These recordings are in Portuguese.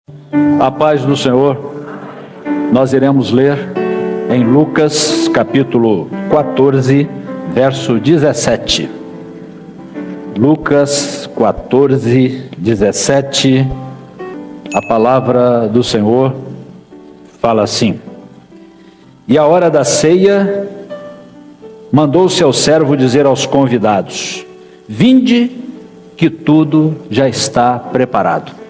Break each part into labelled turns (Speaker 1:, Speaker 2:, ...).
Speaker 1: A paz do Senhor. Nós iremos ler em Lucas capítulo 14, verso 17. Lucas 14, 17. A palavra do Senhor fala assim: E à hora da ceia, mandou o seu servo dizer aos convidados: Vinde, que tudo já está preparado.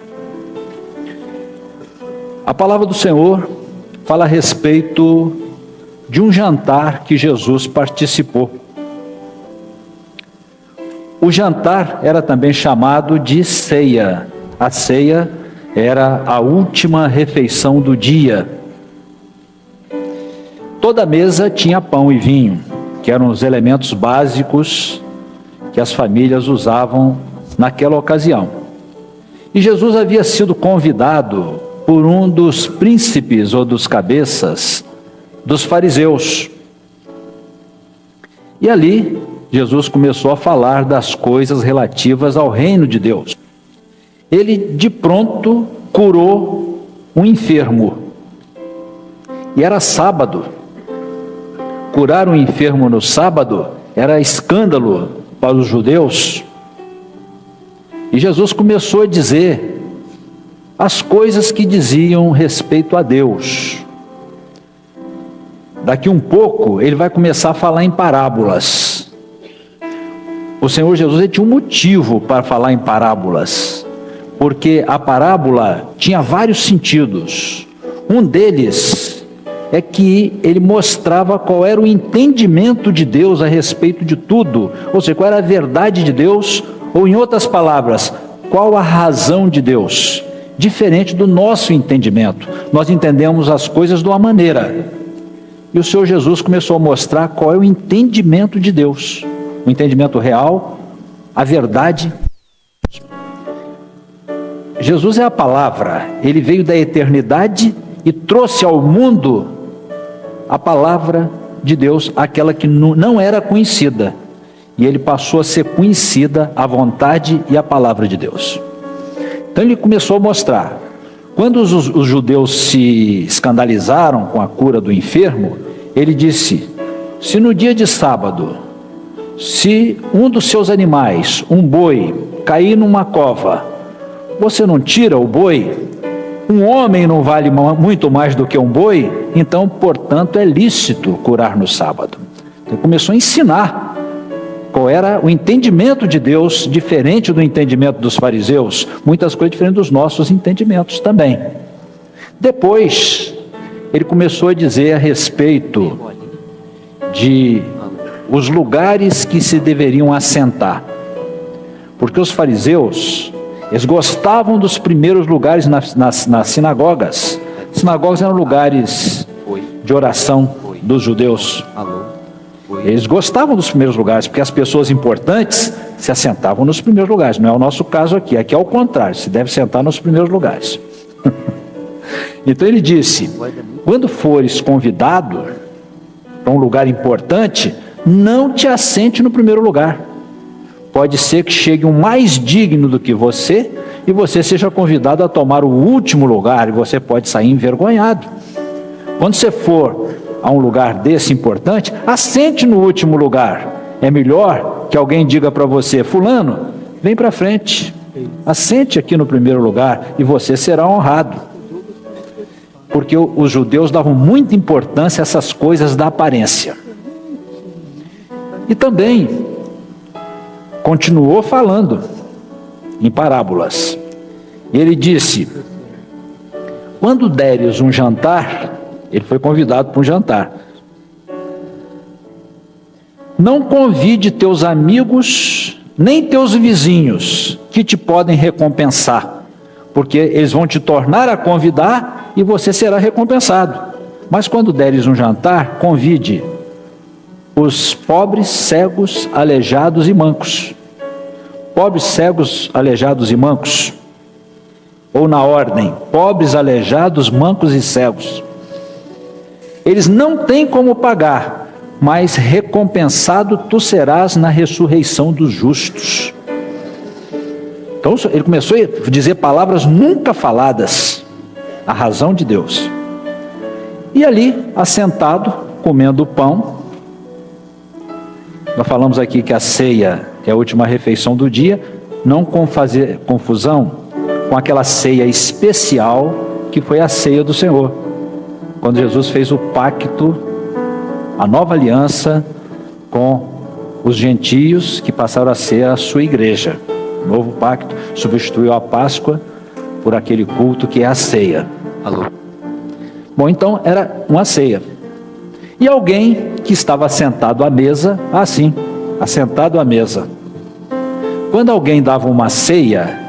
Speaker 1: A palavra do Senhor fala a respeito de um jantar que Jesus participou. O jantar era também chamado de ceia. A ceia era a última refeição do dia. Toda mesa tinha pão e vinho, que eram os elementos básicos que as famílias usavam naquela ocasião. E Jesus havia sido convidado por um dos príncipes ou dos cabeças dos fariseus. E ali, Jesus começou a falar das coisas relativas ao reino de Deus. Ele, de pronto, curou um enfermo. E era sábado. Curar um enfermo no sábado era escândalo para os judeus. E Jesus começou a dizer as coisas que diziam respeito a Deus. Daqui um pouco ele vai começar a falar em parábolas. O Senhor Jesus, ele tinha um motivo para falar em parábolas, porque a parábola tinha vários sentidos. Um deles é que ele mostrava qual era o entendimento de Deus a respeito de tudo, ou seja, qual era a verdade de Deus, ou em outras palavras, qual a razão de Deus. Diferente do nosso entendimento. Nós entendemos as coisas de uma maneira. E o Senhor Jesus começou a mostrar qual é o entendimento de Deus. O entendimento real, a verdade. Jesus é a palavra. Ele veio da eternidade e trouxe ao mundo a palavra de Deus, aquela que não era conhecida. E ele passou a ser conhecida a vontade e a palavra de Deus. Então ele começou a mostrar, quando os judeus se escandalizaram com a cura do enfermo, ele disse: se no dia de sábado, se um dos seus animais, um boi, cair numa cova, você não tira o boi? Um homem não vale muito mais do que um boi? Então, portanto, é lícito curar no sábado. Então começou a ensinar qual era o entendimento de Deus, diferente do entendimento dos fariseus, muitas coisas diferentes dos nossos entendimentos também. Depois, ele começou a dizer a respeito de os lugares que se deveriam assentar, porque os fariseus, eles gostavam dos primeiros lugares nas sinagogas. Sinagogas eram lugares de oração dos judeus. Eles gostavam dos primeiros lugares, porque as pessoas importantes se assentavam nos primeiros lugares. Não é o nosso caso aqui. Aqui é o contrário, se deve sentar nos primeiros lugares. Então ele disse: quando fores convidado para um lugar importante, não te assente no primeiro lugar. Pode ser que chegue um mais digno do que você, e você seja convidado a tomar o último lugar, e você pode sair envergonhado. Quando você for a um lugar desse importante, assente no último lugar. É melhor que alguém diga para você: fulano, vem para frente, assente aqui no primeiro lugar, e você será honrado. Porque os judeus davam muita importância a essas coisas da aparência. E também continuou falando em parábolas. Ele disse: quando deres um jantar, ele foi convidado para um jantar, não convide teus amigos, nem teus vizinhos, que te podem recompensar, porque eles vão te tornar a convidar e você será recompensado. Mas quando deres um jantar, convide os pobres, cegos, aleijados e mancos. Pobres, cegos, aleijados e mancos, ou na ordem, pobres, aleijados, mancos e cegos. Eles não têm como pagar, mas recompensado tu serás na ressurreição dos justos. Então ele começou a dizer palavras nunca faladas. a razão de Deus. E ali, assentado, comendo o pão. Nós falamos aqui que a ceia é a última refeição do dia, não fazer confusão com aquela ceia especial que foi a ceia do Senhor, quando Jesus fez o pacto, a nova aliança com os gentios que passaram a ser a sua igreja. O novo pacto substituiu a Páscoa por aquele culto que é a ceia. Alô? Bom, então era uma ceia. E alguém que estava assentado à mesa, assim, assentado à mesa. Quando alguém dava uma ceia,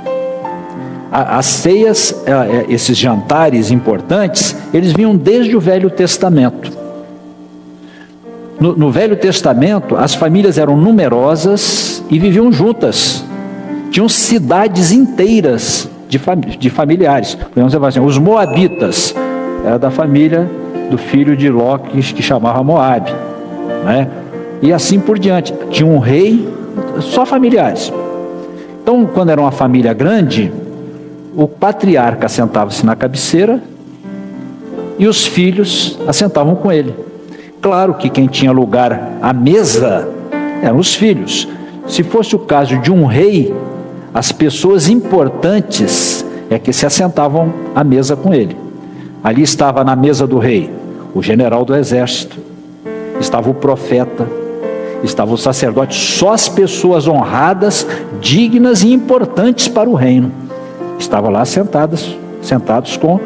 Speaker 1: as ceias, esses jantares importantes, eles vinham desde o Velho Testamento. No Velho Testamento, as famílias eram numerosas e viviam juntas. Tinham cidades inteiras de familiares. Podemos dizer assim, os moabitas, era da família do filho de Ló, que chamava Moabe, né? E assim por diante. Tinha um rei, só familiares. Então, quando era uma família grande, o patriarca assentava-se na cabeceira e os filhos assentavam com ele. Claro que quem tinha lugar à mesa eram os filhos. Se fosse o caso de um rei, as pessoas importantes é que se assentavam à mesa com ele. Ali estava na mesa do rei o general do exército, estava o profeta, estava o sacerdote, só as pessoas honradas, dignas e importantes para o reino estavam lá sentados com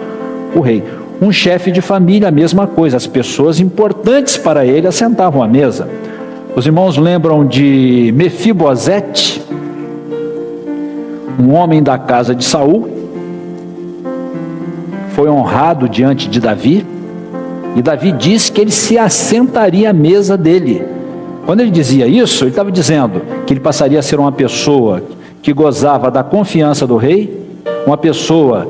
Speaker 1: o rei. Um chefe de família, a mesma coisa, as pessoas importantes para ele assentavam à mesa. Os irmãos lembram de Mefibosete, um homem da casa de Saul, foi honrado diante de Davi, e Davi disse que ele se assentaria à mesa dele. Quando ele dizia isso, ele estava dizendo que ele passaria a ser uma pessoa que gozava da confiança do rei, uma pessoa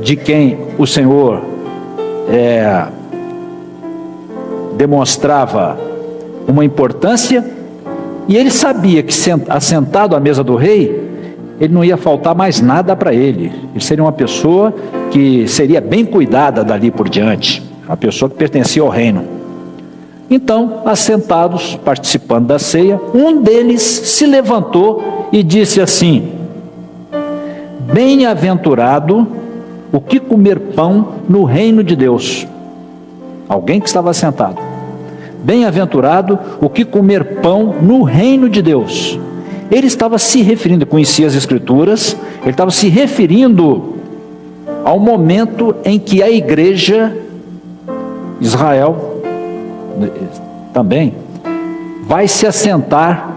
Speaker 1: de quem o Senhor demonstrava uma importância, e ele sabia que assentado à mesa do rei, ele não ia faltar mais nada para ele. Ele seria uma pessoa que seria bem cuidada dali por diante, uma pessoa que pertencia ao reino. Então, assentados, participando da ceia, um deles se levantou e disse assim: bem-aventurado o que comer pão no reino de Deus. Alguém que estava sentado. Bem-aventurado o que comer pão no reino de Deus. Ele estava se referindo, conhecia as Escrituras, ele estava se referindo ao momento em que a igreja, Israel, também, vai se assentar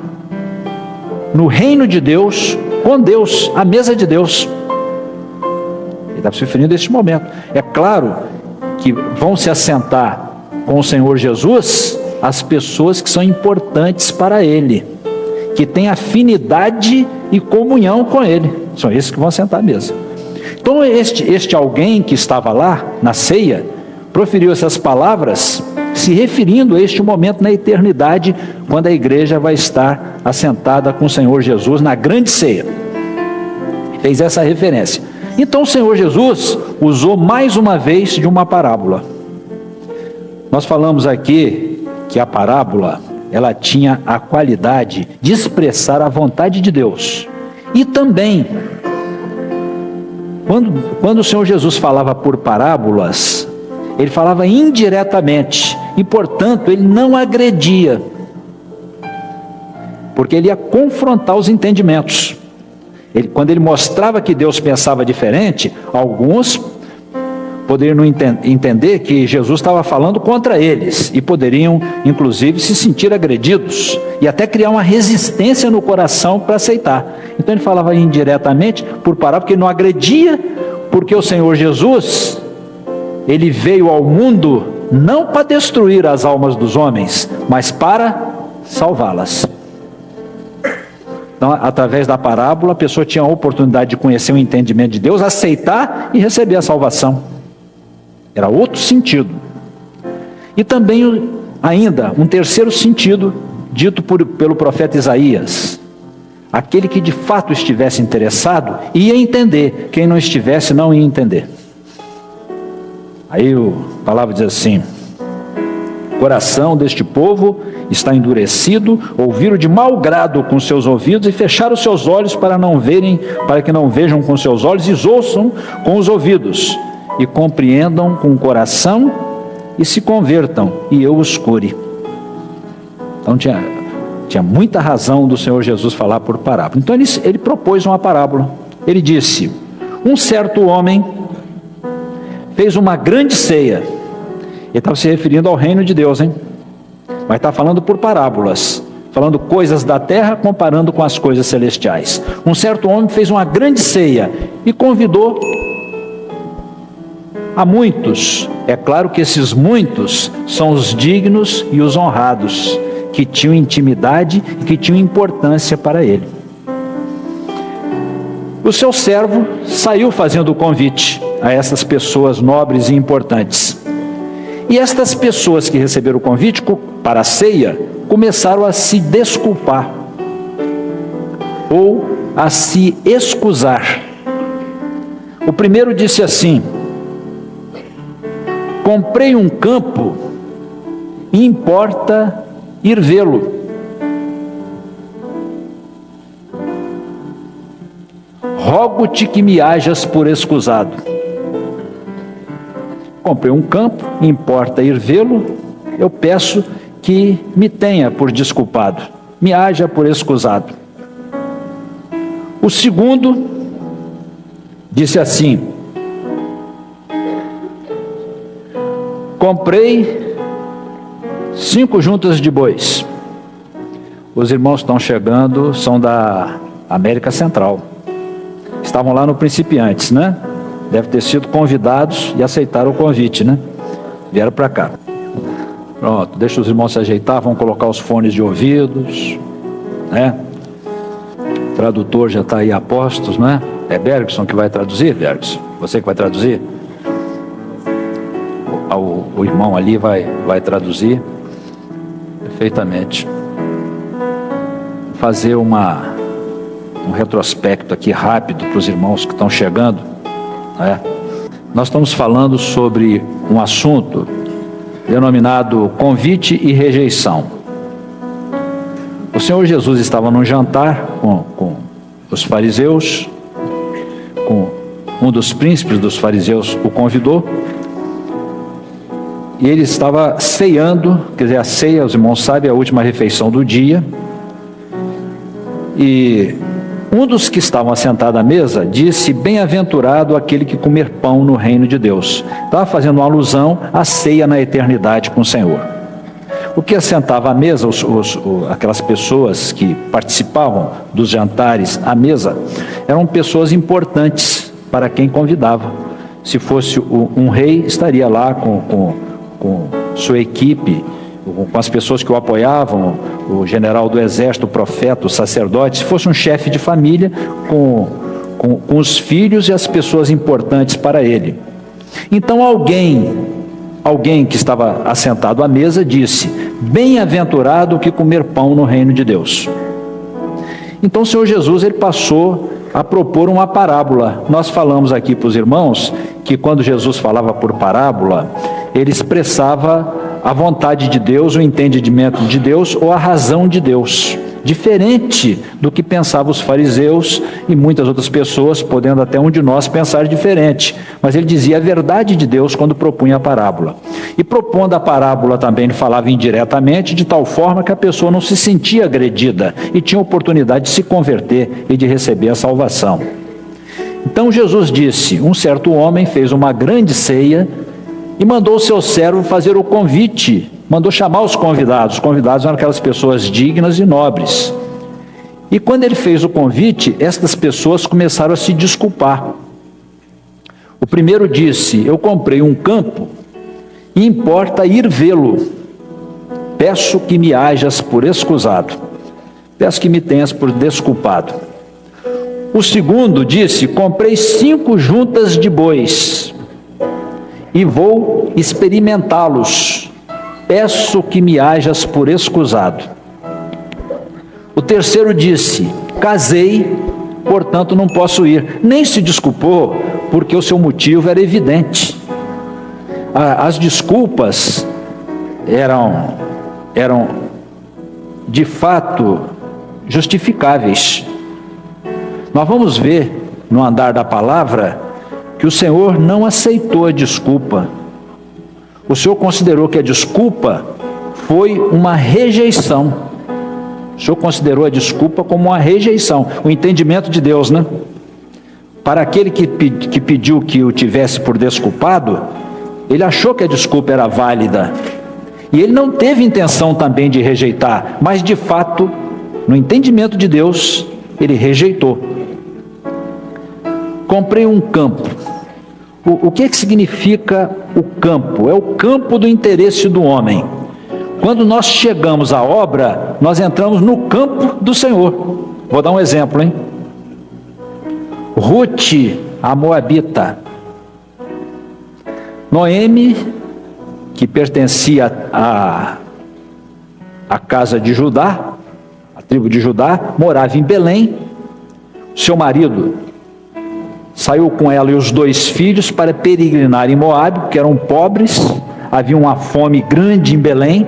Speaker 1: no reino de Deus, com Deus, à mesa de Deus. Ele estava se referindo a este momento. É claro que vão se assentar com o Senhor Jesus as pessoas que são importantes para Ele, que têm afinidade e comunhão com Ele. São esses que vão sentar à mesa. Então este alguém que estava lá na ceia proferiu essas palavras se referindo a este momento na eternidade, quando a igreja vai estar assentada com o Senhor Jesus na grande ceia. Fez essa referência. Então o Senhor Jesus usou mais uma vez de uma parábola. Nós falamos aqui que a parábola, ela tinha a qualidade de expressar a vontade de Deus. E também, quando o Senhor Jesus falava por parábolas, ele falava indiretamente, e portanto ele não agredia, porque ele ia confrontar os entendimentos. Quando ele mostrava que Deus pensava diferente, alguns poderiam não entender que Jesus estava falando contra eles, e poderiam inclusive se sentir agredidos, e até criar uma resistência no coração para aceitar. Então ele falava indiretamente, por parábola, porque ele não agredia, porque o Senhor Jesus, ele veio ao mundo não para destruir as almas dos homens, mas para salvá-las. Então, através da parábola, a pessoa tinha a oportunidade de conhecer o entendimento de Deus, aceitar e receber a salvação. Era outro sentido. E também, ainda, um terceiro sentido, dito pelo profeta Isaías: aquele que de fato estivesse interessado, ia entender; quem não estivesse, não ia entender. Aí a palavra diz assim: o coração deste povo está endurecido, ouviram de mau grado com seus ouvidos e fecharam os seus olhos para que não vejam com seus olhos e ouçam com os ouvidos e compreendam com o coração e se convertam e eu os cure. Então tinha muita razão do Senhor Jesus falar por parábola. Então ele propôs uma parábola. Ele disse: um certo homem fez uma grande ceia. Ele estava se referindo ao reino de Deus, hein? Mas está falando por parábolas, falando coisas da terra comparando com as coisas celestiais. Um certo homem fez uma grande ceia e convidou a muitos. É claro que esses muitos são os dignos e os honrados, que tinham intimidade e que tinham importância para ele. O seu servo saiu fazendo o convite a essas pessoas nobres e importantes. E estas pessoas que receberam o convite para a ceia começaram a se desculpar ou a se excusar. O primeiro disse assim: comprei um campo e importa ir vê-lo. Rogo-te que me hajas por excusado. Comprei um campo, importa ir vê-lo, eu peço que me tenha por desculpado, me haja por excusado. O segundo disse assim: comprei 5 juntas de bois. Os irmãos estão chegando, são da América Central. Estavam lá no Principiantes, né? Deve ter sido convidados e aceitaram o convite, né? Vieram para cá. Pronto, deixa os irmãos se ajeitar, vão colocar os fones de ouvidos, né? O tradutor já está aí a postos, né? É Bergson que vai traduzir, Bergson? Você que vai traduzir? O irmão ali vai traduzir perfeitamente. Vou fazer um retrospecto aqui rápido para os irmãos que estão chegando. Nós estamos falando sobre um assunto denominado convite e rejeição. O Senhor Jesus estava num jantar com os fariseus, com um dos príncipes dos fariseus o convidou, e ele estava ceando, quer dizer, a ceia, os irmãos sabem, é a última refeição do dia, e um dos que estavam assentados à mesa disse: bem-aventurado aquele que comer pão no reino de Deus. Estava fazendo uma alusão à ceia na eternidade com o Senhor. O que assentava à mesa, aquelas pessoas que participavam dos jantares à mesa, eram pessoas importantes para quem convidava. Se fosse um rei, estaria lá com sua equipe, com as pessoas que o apoiavam, o general do exército, o profeta, o sacerdote. Se fosse um chefe de família, com os filhos e as pessoas importantes para ele. Então alguém que estava assentado à mesa disse: bem-aventurado o que comer pão no reino de Deus. Então o Senhor Jesus ele passou a propor uma parábola. Nós falamos aqui para os irmãos que quando Jesus falava por parábola, ele expressava a vontade de Deus, o entendimento de Deus ou a razão de Deus, diferente do que pensavam os fariseus e muitas outras pessoas, podendo até um de nós pensar diferente, mas ele dizia a verdade de Deus quando propunha a parábola. E propondo a parábola também ele falava indiretamente, de tal forma que a pessoa não se sentia agredida e tinha oportunidade de se converter e de receber a salvação. Então Jesus disse: um certo homem fez uma grande ceia e mandou o seu servo fazer o convite, mandou chamar os convidados. Os convidados eram aquelas pessoas dignas e nobres. E quando ele fez o convite, estas pessoas começaram a se desculpar. O primeiro disse: eu comprei um campo e importa ir vê-lo. Peço que me hajas por excusado. Peço que me tenhas por desculpado. O segundo disse: comprei 5 juntas de bois e vou experimentá-los. Peço que me hajas por excusado. O terceiro disse: casei, portanto não posso ir. Nem se desculpou, porque o seu motivo era evidente. as desculpas eram de fato justificáveis. Nós vamos ver no andar da palavra que o Senhor não aceitou a desculpa. O Senhor considerou que a desculpa foi uma rejeição. O Senhor considerou a desculpa como uma rejeição. O entendimento de Deus, né? Para aquele que pediu que o tivesse por desculpado, ele achou que a desculpa era válida. E ele não teve intenção também de rejeitar, mas de fato, no entendimento de Deus, ele rejeitou. Comprei um campo. O que significa o campo? É o campo do interesse do homem. Quando nós chegamos à obra, nós entramos no campo do Senhor. Vou dar um exemplo, hein? Ruth, a moabita. Noemi, que pertencia à casa de Judá, a tribo de Judá, morava em Belém. Seu marido saiu com ela e os 2 filhos para peregrinar em Moabe, porque eram pobres, havia uma fome grande em Belém,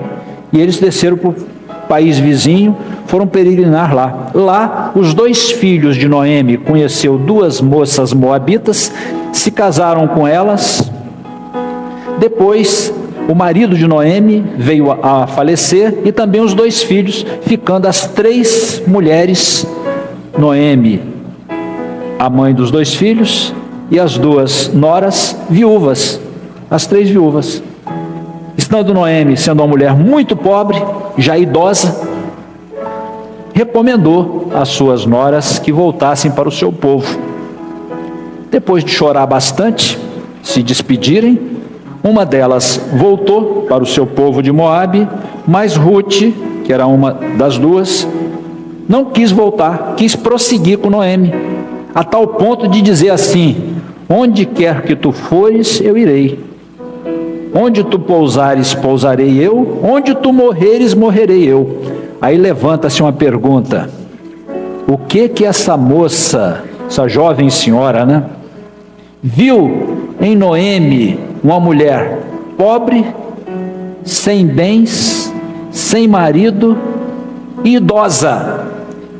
Speaker 1: e eles desceram para o país vizinho, foram peregrinar lá. Lá, os 2 filhos de Noemi conheceu 2 moças moabitas, se casaram com elas. Depois, o marido de Noemi veio a falecer, e também os 2 filhos, ficando as 3 mulheres, Noemi, a mãe dos 2 filhos, e as 2 noras viúvas, as 3 viúvas. Estando Noemi sendo uma mulher muito pobre, já idosa, recomendou às suas noras que voltassem para o seu povo. Depois de chorar bastante, se despedirem, uma delas voltou para o seu povo de Moabe, mas Ruth, que era uma das 2, não quis voltar, quis prosseguir com Noemi, a tal ponto de dizer assim: onde quer que tu fores, eu irei. Onde tu pousares, pousarei eu. Onde tu morreres, morrerei eu. Aí levanta-se uma pergunta: o que essa moça, essa jovem senhora, né, viu em Noemi uma mulher pobre, sem bens, sem marido e idosa?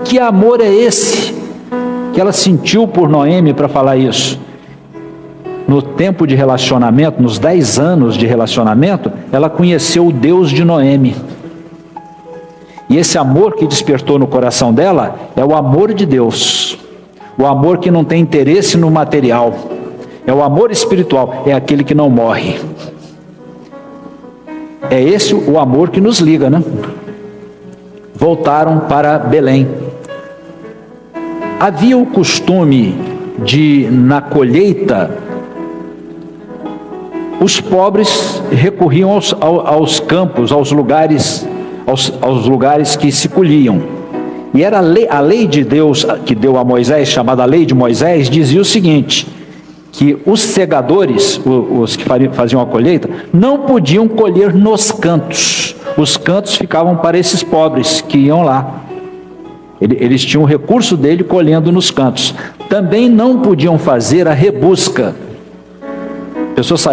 Speaker 1: Que amor é esse que ela sentiu por Noemi para falar isso? No tempo de relacionamento, nos 10 anos de relacionamento, ela conheceu o Deus de Noemi. E esse amor que despertou no coração dela é o amor de Deus. O amor que não tem interesse no material. É o amor espiritual, é aquele que não morre. É esse o amor que nos liga, né? Voltaram para Belém. Havia o costume de, na colheita, os pobres recorriam aos campos, aos lugares que se colhiam. E era a lei de Deus que deu a Moisés, chamada Lei de Moisés, dizia o seguinte: que os segadores, os que faziam a colheita, não podiam colher nos cantos. Os cantos ficavam para esses pobres que iam lá. Eles tinham o recurso dele colhendo nos cantos. Também não podiam fazer a rebusca. Pessoas,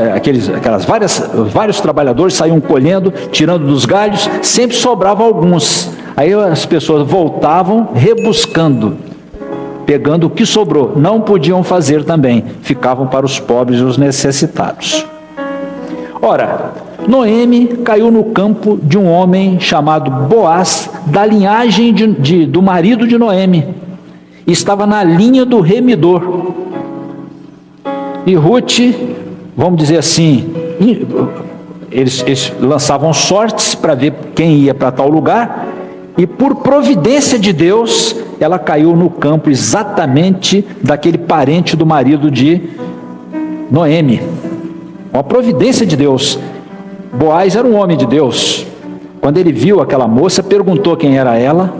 Speaker 1: vários trabalhadores saíam colhendo, tirando dos galhos, sempre sobravam alguns. Aí as pessoas voltavam rebuscando, pegando o que sobrou. Não podiam fazer também, ficavam para os pobres e os necessitados. Ora, Noemi caiu no campo de um homem chamado Boaz, da linhagem do marido de Noemi. Estava na linha do remidor. E Ruth, vamos dizer assim, eles lançavam sortes para ver quem ia para tal lugar, e por providência de Deus, ela caiu no campo exatamente daquele parente do marido de Noemi. Uma providência de Deus. Boaz era um homem de Deus. Quando ele viu aquela moça, perguntou quem era ela,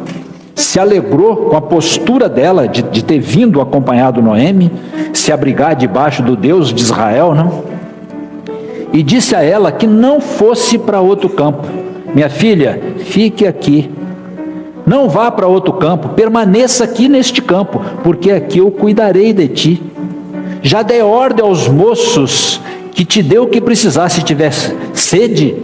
Speaker 1: se alegrou com a postura dela de ter vindo acompanhado Noemi, se abrigar debaixo do Deus de Israel, né? E disse a ela que não fosse para outro campo. Minha filha, fique aqui. Não vá para outro campo, permaneça aqui neste campo, porque aqui eu cuidarei de ti. Já dei ordem aos moços que te dê o que precisar. Se tiver sede,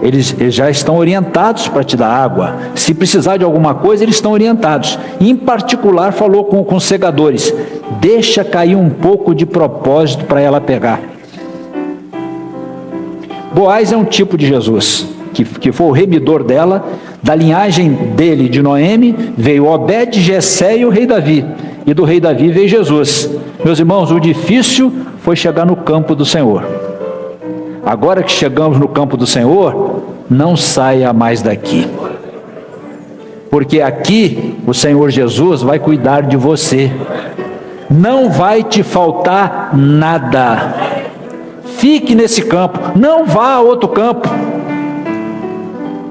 Speaker 1: eles já estão orientados para te dar água. Se precisar de alguma coisa, eles estão orientados. Em particular, falou com os segadores: deixa cair um pouco de propósito para ela pegar. Boaz é um tipo de Jesus, que foi o remidor dela. Da linhagem dele, de Noemi, veio Obed, Jessé e o rei Davi. E do rei Davi veio Jesus. Meus irmãos, o difícil foi chegar no campo do Senhor. Agora que chegamos no campo do Senhor, não saia mais daqui. Porque aqui o Senhor Jesus vai cuidar de você. Não vai te faltar nada. Fique nesse campo, não vá a outro campo.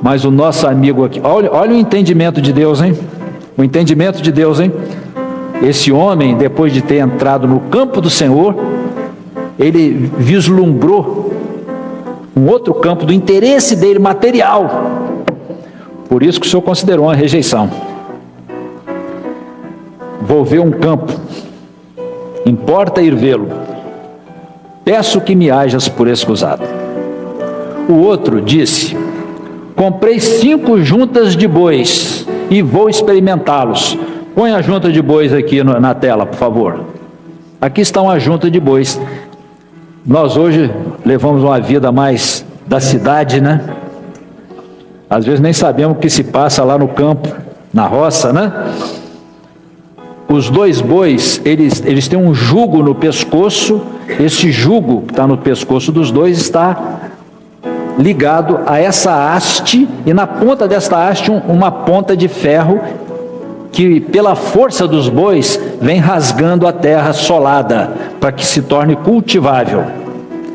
Speaker 1: Mas o nosso amigo aqui, olha o entendimento de Deus, hein? O entendimento de Deus, hein? Esse homem, depois de ter entrado no campo do Senhor, ele vislumbrou um outro campo do interesse dele, material. Por isso que o Senhor considerou uma rejeição. Vou ver um campo, importa ir vê-lo. Peço que me hajas por escusado. O outro disse: comprei 5 juntas de bois e vou experimentá-los. Põe a junta de bois aqui na tela, por favor. Aqui está uma junta de bois. Nós hoje levamos uma vida mais da cidade, né? Às vezes nem sabemos o que se passa lá no campo, na roça, né? Os 2 bois, eles têm um jugo no pescoço. Esse jugo que está no pescoço dos 2 está ligado a essa haste, e na ponta desta haste uma ponta de ferro que, pela força dos bois, vem rasgando a terra solada para que se torne cultivável.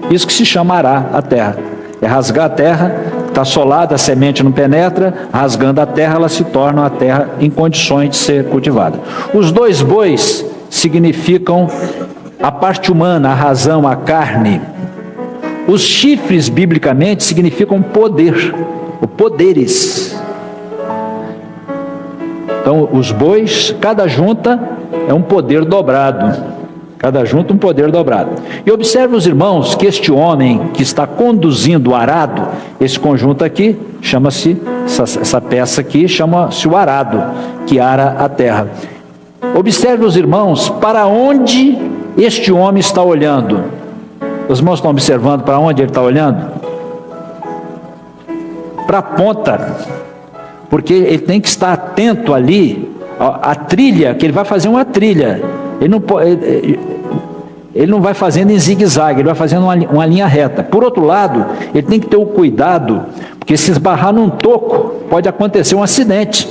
Speaker 1: Isso que se chama arar a terra. É rasgar a terra, está solada, a semente não penetra, rasgando a terra, ela se torna a terra em condições de ser cultivada. Os 2 bois significam a parte humana, a razão, a carne. Os chifres, biblicamente, significam poder, ou poderes. Então, os bois, cada junta é um poder dobrado. Cada junta um poder dobrado. E observe, os irmãos, que este homem que está conduzindo o arado, esse conjunto aqui, chama-se, essa peça aqui, chama-se o arado, que ara a terra. Observe, os irmãos, para onde este homem está olhando. Os irmãos estão observando para onde ele está olhando? Para a ponta. Porque ele tem que estar atento ali, a trilha, que ele vai fazer uma trilha. Ele não vai fazendo em zigue-zague, ele vai fazendo uma linha reta. Por outro lado, ele tem que ter o cuidado, porque se esbarrar num toco, pode acontecer um acidente.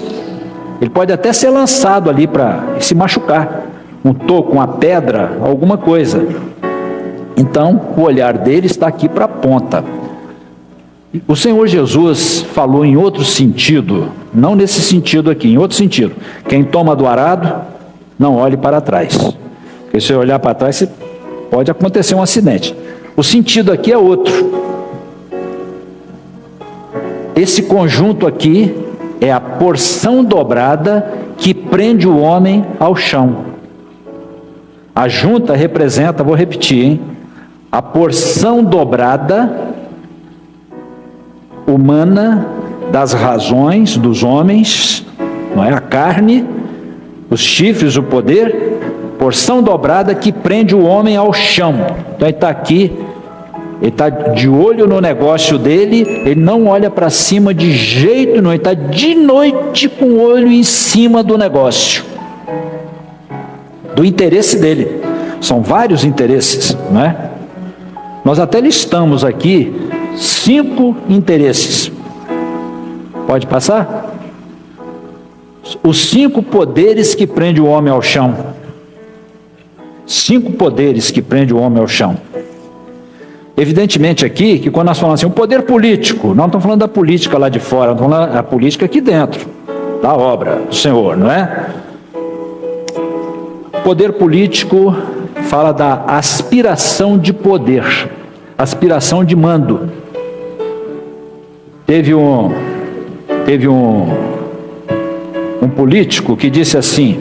Speaker 1: Ele pode até ser lançado ali para se machucar. Um toco, uma pedra, alguma coisa. Então, o olhar dele está aqui para a ponta. O Senhor Jesus falou em outro sentido, não nesse sentido aqui, em outro sentido. Quem toma do arado, não olhe para trás. Porque se você olhar para trás, pode acontecer um acidente. O sentido aqui é outro. Esse conjunto aqui é a porção dobrada que prende o homem ao chão. A junta representa, vou repetir, hein? A porção dobrada humana das razões dos homens, não é? A carne, os chifres, o poder, porção dobrada que prende o homem ao chão. Então ele está aqui, ele está de olho no negócio dele, ele não olha para cima de jeito nenhum, ele está de noite com o olho em cima do negócio, do interesse dele. São vários interesses, não é? Nós até listamos aqui 5 interesses. Pode passar? Os 5 poderes que prendem o homem ao chão. 5 poderes que prendem o homem ao chão. Evidentemente aqui, que quando nós falamos assim, o poder político, não estamos falando da política lá de fora, estamos falando da política aqui dentro, da obra do Senhor, não é? Poder político fala da aspiração de poder, aspiração de mando. Teve um político que disse assim: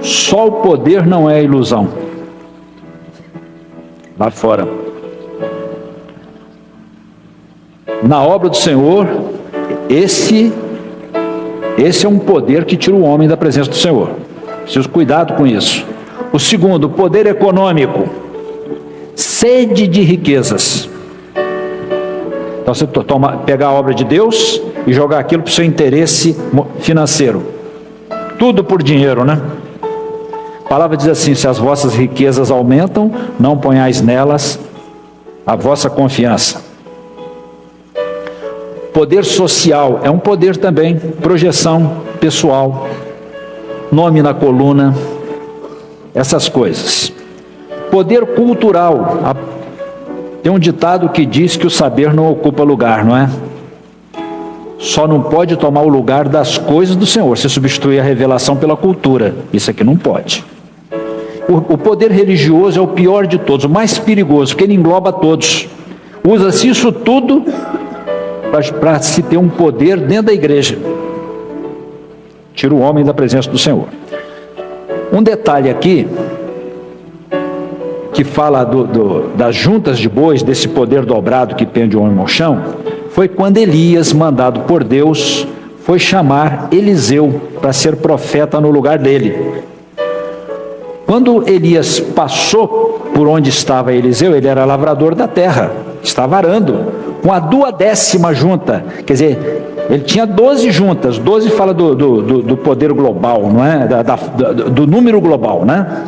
Speaker 1: só o poder não é ilusão. lá fora. Na obra do Senhor, esse é um poder que tira o homem da presença do Senhor. Preciso cuidado com isso. O segundo, poder econômico, sede de riquezas. Então você pegar a obra de Deus e jogar aquilo para o seu interesse financeiro. Tudo por dinheiro, né? A palavra diz assim: se as vossas riquezas aumentam, não ponhais nelas a vossa confiança. Poder social é um poder também, projeção pessoal, nome na coluna, essas coisas. Poder cultural, tem um ditado que diz que o saber não ocupa lugar, não é? Só não pode tomar o lugar das coisas do Senhor, se substituir a revelação pela cultura, isso aqui não pode. O poder religioso é o pior de todos, o mais perigoso, porque ele engloba todos. Usa-se isso tudo para se ter um poder dentro da igreja. Tira o homem da presença do Senhor. Um detalhe aqui, que fala das juntas de bois, desse poder dobrado que pende o homem ao chão, foi quando Elias, mandado por Deus, foi chamar Eliseu para ser profeta no lugar dele. Quando Elias passou por onde estava Eliseu, ele era lavrador da terra, estava arando, com a 12ª junta, quer dizer, ele tinha 12 juntas, 12 fala do poder global, não é? Do número global, né?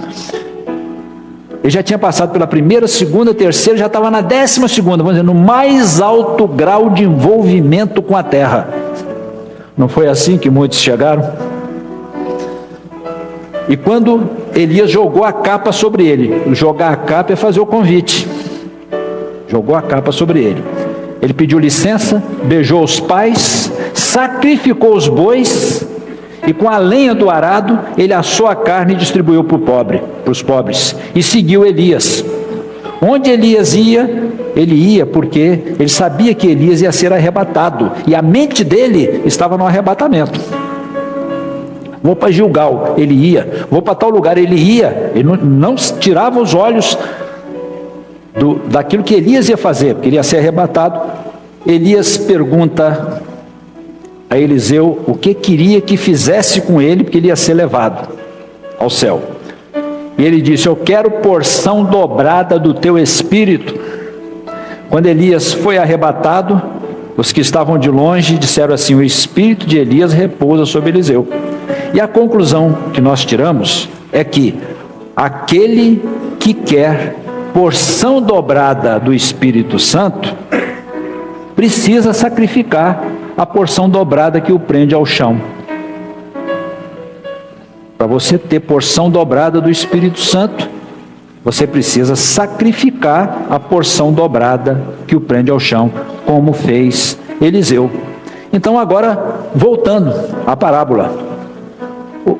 Speaker 1: Ele já tinha passado pela primeira, segunda, terceira, já estava na 12ª, vamos dizer, no mais alto grau de envolvimento com a terra. Não foi assim que muitos chegaram? E quando Elias jogou a capa sobre ele, jogar a capa é fazer o convite, jogou a capa sobre ele. Ele pediu licença, beijou os pais, sacrificou os bois, e com a lenha do arado, ele assou a carne e distribuiu para os pobres, e seguiu Elias. Onde Elias ia, ele ia porque ele sabia que Elias ia ser arrebatado, e a mente dele estava no arrebatamento. Vou para Gilgal, ele ia. Vou para tal lugar, ele ia. Ele não tirava os olhos daquilo que Elias ia fazer, porque ele ia ser arrebatado. Elias pergunta a Eliseu o que queria que fizesse com ele, porque ele ia ser levado ao céu. E ele disse: eu quero porção dobrada do teu espírito. Quando Elias foi arrebatado, os que estavam de longe disseram assim: o espírito de Elias repousa sobre Eliseu. E a conclusão que nós tiramos é que aquele que quer porção dobrada do Espírito Santo precisa sacrificar a porção dobrada que o prende ao chão. Para você ter porção dobrada do Espírito Santo, você precisa sacrificar a porção dobrada que o prende ao chão, como fez Eliseu. Então agora, voltando à parábola,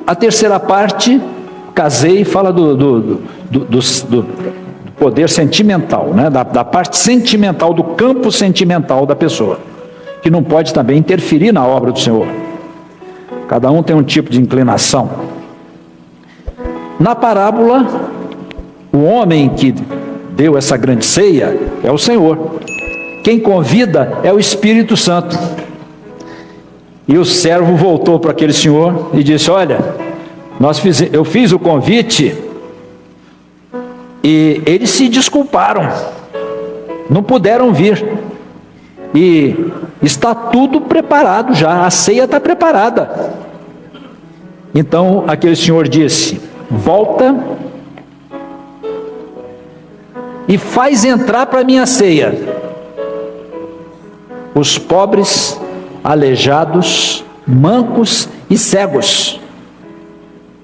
Speaker 1: a terceira parte, casei, fala do poder sentimental, né? da parte sentimental, do campo sentimental da pessoa, que não pode também interferir na obra do Senhor. Cada um tem um tipo de inclinação. Na parábola, o homem que deu essa grande ceia é o Senhor. Quem convida é o Espírito Santo. E o servo voltou para aquele senhor e disse: olha, eu fiz o convite e eles se desculparam, não puderam vir, e está tudo preparado já, a ceia está preparada. Então aquele senhor disse: volta e faz entrar para a minha ceia os pobres, aleijados, mancos e cegos,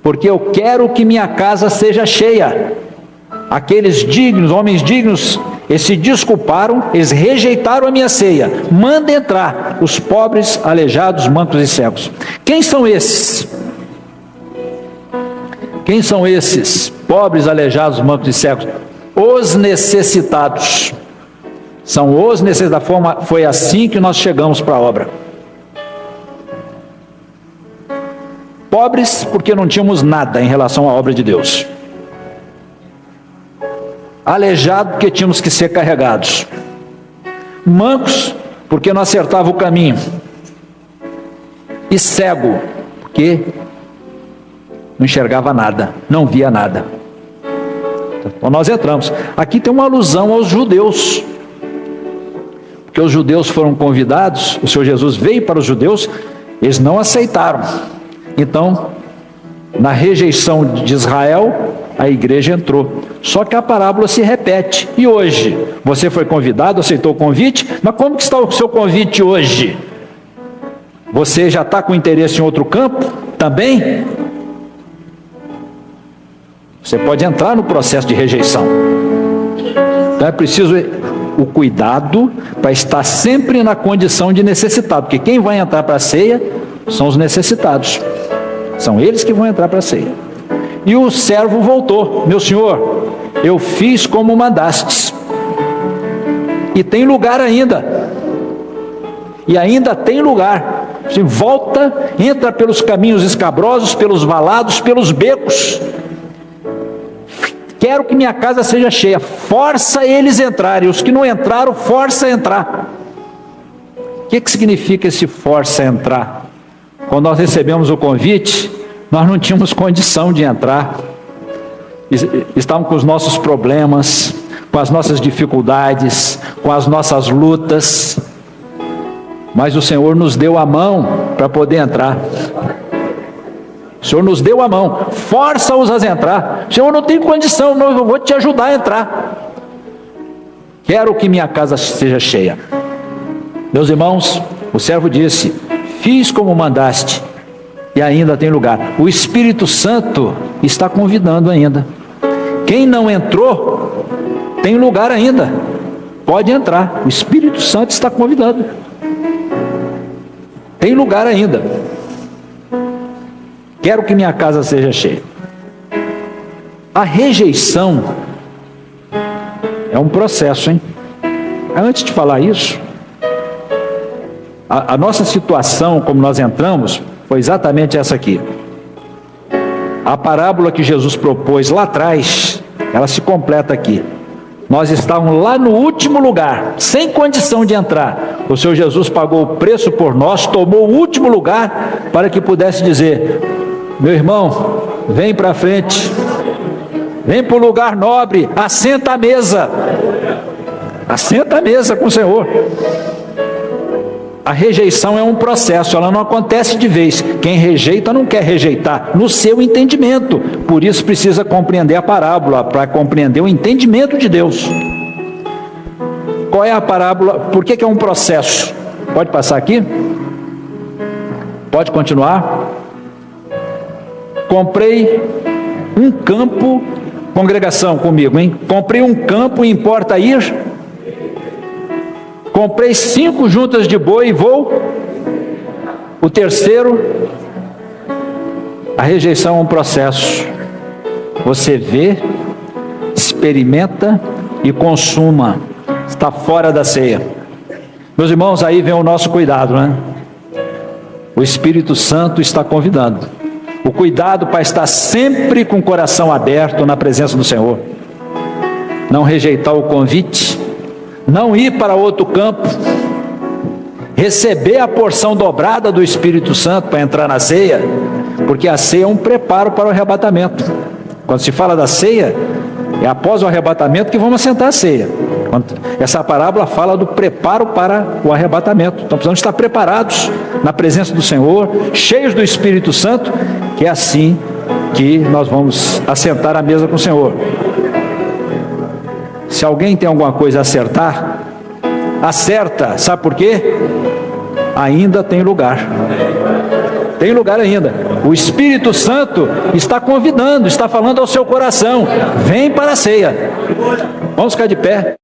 Speaker 1: porque eu quero que minha casa seja cheia. Aqueles dignos, homens dignos, eles se desculparam, eles rejeitaram a minha ceia. Manda entrar os pobres, aleijados, mancos e cegos. Quem são esses? Quem são esses pobres, aleijados, mancos e cegos? Os necessitados. São os necessitados. Foi assim que nós chegamos para a obra. Pobres porque não tínhamos nada em relação à obra de Deus. aleijado porque tínhamos que ser carregados, mancos porque não acertava o caminho, e cego porque não enxergava nada, não via nada. Então nós entramos. Aqui tem uma alusão aos judeus, porque os judeus foram convidados, o Senhor Jesus veio para os judeus, eles não aceitaram. Então, na rejeição de Israel, a igreja entrou. Só que a parábola se repete. E hoje? Você foi convidado, aceitou o convite, mas como que está o seu convite hoje? Você já está com interesse em outro campo também? Você pode entrar no processo de rejeição. Então é preciso o cuidado para estar sempre na condição de necessitado, porque quem vai entrar para a ceia são os necessitados. São eles que vão entrar para a ceia. E o servo voltou: meu senhor, eu fiz como mandastes, e tem lugar ainda, e ainda tem lugar. Você volta, entra pelos caminhos escabrosos, pelos valados, pelos becos. Quero que minha casa seja cheia. Força eles entrarem. Os que não entraram, força a entrar. O que significa esse força a entrar? Quando nós recebemos o convite, nós não tínhamos condição de entrar. Estávamos com os nossos problemas, com as nossas dificuldades, com as nossas lutas. Mas o Senhor nos deu a mão para poder entrar. O Senhor nos deu a mão, força-os a entrar. Senhor, eu não tenho condição, não, eu vou te ajudar a entrar. Quero que minha casa seja cheia. Meus irmãos, o servo disse: fiz como mandaste, e ainda tem lugar. O Espírito Santo está convidando ainda. Quem não entrou, tem lugar ainda, pode entrar. O Espírito Santo está convidando. Tem lugar ainda. Quero que minha casa seja cheia. A rejeição é um processo, hein? Antes de falar isso, a nossa situação, como nós entramos, foi exatamente essa aqui. A parábola que Jesus propôs lá atrás, ela se completa aqui. Nós estávamos lá no último lugar, sem condição de entrar. O Senhor Jesus pagou o preço por nós, tomou o último lugar para que pudesse dizer: meu irmão, vem para frente, vem para o lugar nobre, assenta à mesa com o Senhor. A rejeição é um processo, ela não acontece de vez. Quem rejeita não quer rejeitar no seu entendimento, por isso precisa compreender a parábola, para compreender o entendimento de Deus. Qual é a parábola? Por que é um processo? Pode passar aqui? Pode continuar? Comprei um campo, congregação comigo, hein? Comprei um campo, importa ir? Comprei 5 juntas de boi e vou. O terceiro, a rejeição é um processo. Você vê, experimenta e consuma. Está fora da ceia. Meus irmãos, aí vem o nosso cuidado, né? O Espírito Santo está convidando. O cuidado para estar sempre com o coração aberto na presença do Senhor. Não rejeitar o convite, não ir para outro campo, receber a porção dobrada do Espírito Santo para entrar na ceia, porque a ceia é um preparo para o arrebatamento. Quando se fala da ceia, é após o arrebatamento que vamos assentar a ceia. Essa parábola fala do preparo para o arrebatamento. Então precisamos estar preparados na presença do Senhor, cheios do Espírito Santo, que é assim que nós vamos assentar à mesa com o Senhor. Se alguém tem alguma coisa a acertar, acerta. Sabe por quê? Ainda tem lugar. Tem lugar ainda. O Espírito Santo está convidando, está falando ao seu coração: vem para a ceia. Vamos ficar de pé.